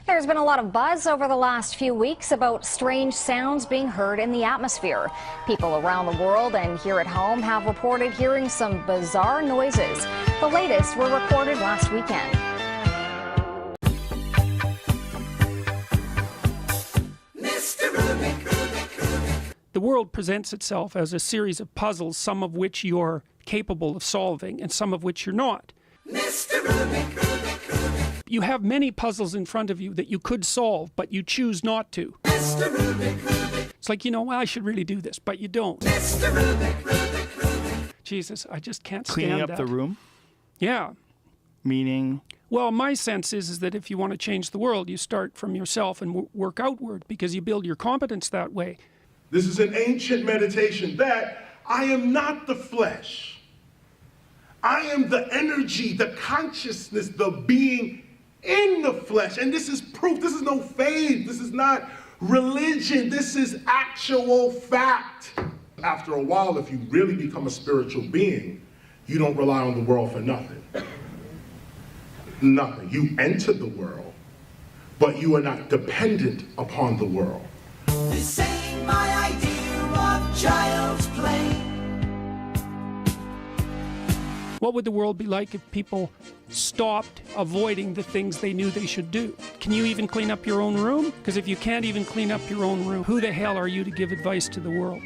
There's been a lot of buzz over the last few weeks about strange sounds being heard in the atmosphere. People around the world and here at home have reported hearing some bizarre noises. The latest were recorded last weekend. The world presents itself as a series of puzzles, some of which you're capable of solving and some of which you're not. You have many puzzles in front of you that you could solve, but you choose not to. It's like, well, I should really do this, but you don't. Jesus, I just can't stand Cleaning up that. the room? Yeah. Meaning? Well, my sense is that if you want to change the world, you start from yourself and work outward, because you build your competence that way. This is an ancient meditation that I am not the flesh. I am the energy, the consciousness, the being in the flesh. And this is proof. This is no faith. This is not religion. This is actual fact. After a while, if you really become a spiritual being, you don't rely on the world for nothing. Nothing. You enter the world, but you are not dependent upon the world. This ain't my idea of child's play. What would the world be like if people stopped avoiding the things they knew they should do? Can you even clean up your own room? Because if you can't even clean up your own room, who the hell are you to give advice to the world?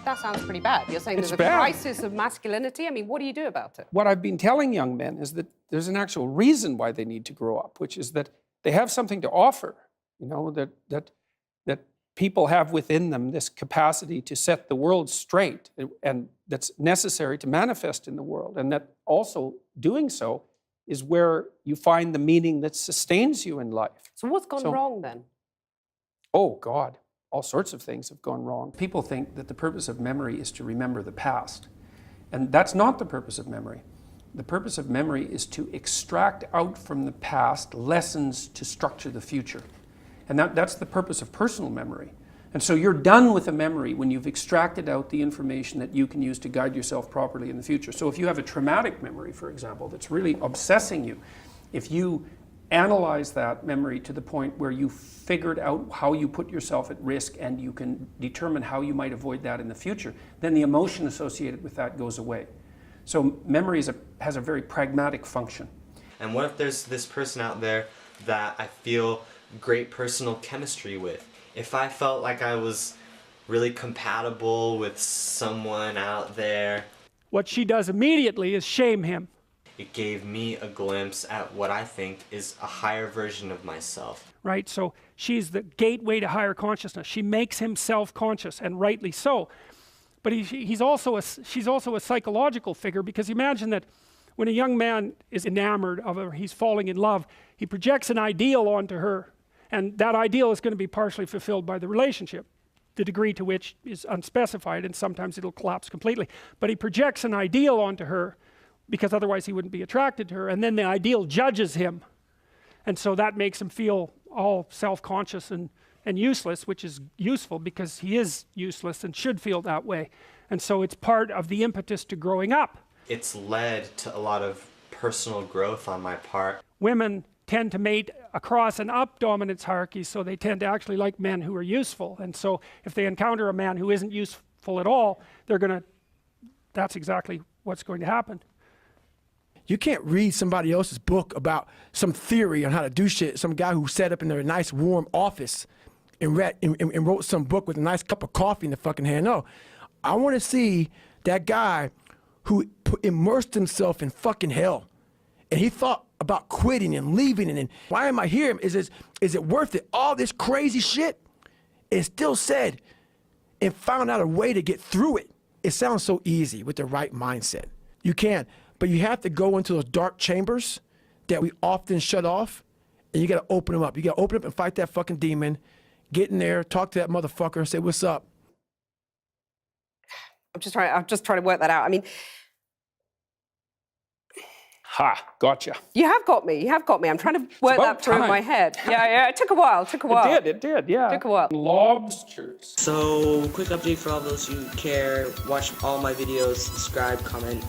That sounds pretty bad. You're saying It's there's a bad. crisis of masculinity? I mean, what do you do about it? What I've been telling young men is that there's an actual reason why they need to grow up, which is that they have something to offer, that people have within them this capacity to set the world straight, and that's necessary to manifest in the world, and that also doing so is where you find the meaning that sustains you in life. So what's gone wrong then? Oh, God. All sorts of things have gone wrong. People think that the purpose of memory is to remember the past. And that's not the purpose of memory. The purpose of memory is to extract out from the past lessons to structure the future. And that's the purpose of personal memory. And so you're done with a memory when you've extracted out the information that you can use to guide yourself properly in the future. So if you have a traumatic memory, for example, that's really obsessing you, if you analyze that memory to the point where you figured out how you put yourself at risk and you can determine how you might avoid that in the future, then the emotion associated with that goes away. So memory has a very pragmatic function. And what if there's this person out there that I feel great personal chemistry with? If I felt like I was really compatible with someone out there, What she does immediately is shame him. it gave me a glimpse at what I think is a higher version of myself. Right? So she's the gateway to higher consciousness. She makes him self-conscious, and rightly so. But she's also a psychological figure, because imagine that when a young man is enamored of her, he's falling in love, he projects an ideal onto her, and that ideal is going to be partially fulfilled by the relationship. The degree to which is unspecified, and sometimes it'll collapse completely. But he projects an ideal onto her, because otherwise he wouldn't be attracted to her, and then the ideal judges him. And so that makes him feel all self-conscious and useless, which is useful because he is useless and should feel that way. And so it's part of the impetus to growing up. It's led to a lot of personal growth on my part. Women tend to mate across and up dominance hierarchies, so they tend to actually like men who are useful. And so if they encounter a man who isn't useful at all, that's exactly what's going to happen. You can't read somebody else's book about some theory on how to do shit, some guy who sat up in a nice warm office and wrote some book with a nice cup of coffee in the fucking hand. No, I want to see that guy who immersed himself in fucking hell, and he thought about quitting and leaving, and why am I here? Is it worth it? All this crazy shit, and still said and found out a way to get through it. It sounds so easy with the right mindset. You can. But you have to go into those dark chambers that we often shut off, and you got to open them up. You got to open up and fight that fucking demon, get in there, talk to that motherfucker, and say, what's up? I'm just trying to work that out. I mean, Ha, gotcha. you have got me. You have got me. I'm trying to work that through in my head. Yeah. It took a while. It did, yeah. Took a while. Lobsters. So, quick update for all those who care. Watch all my videos, subscribe, comment.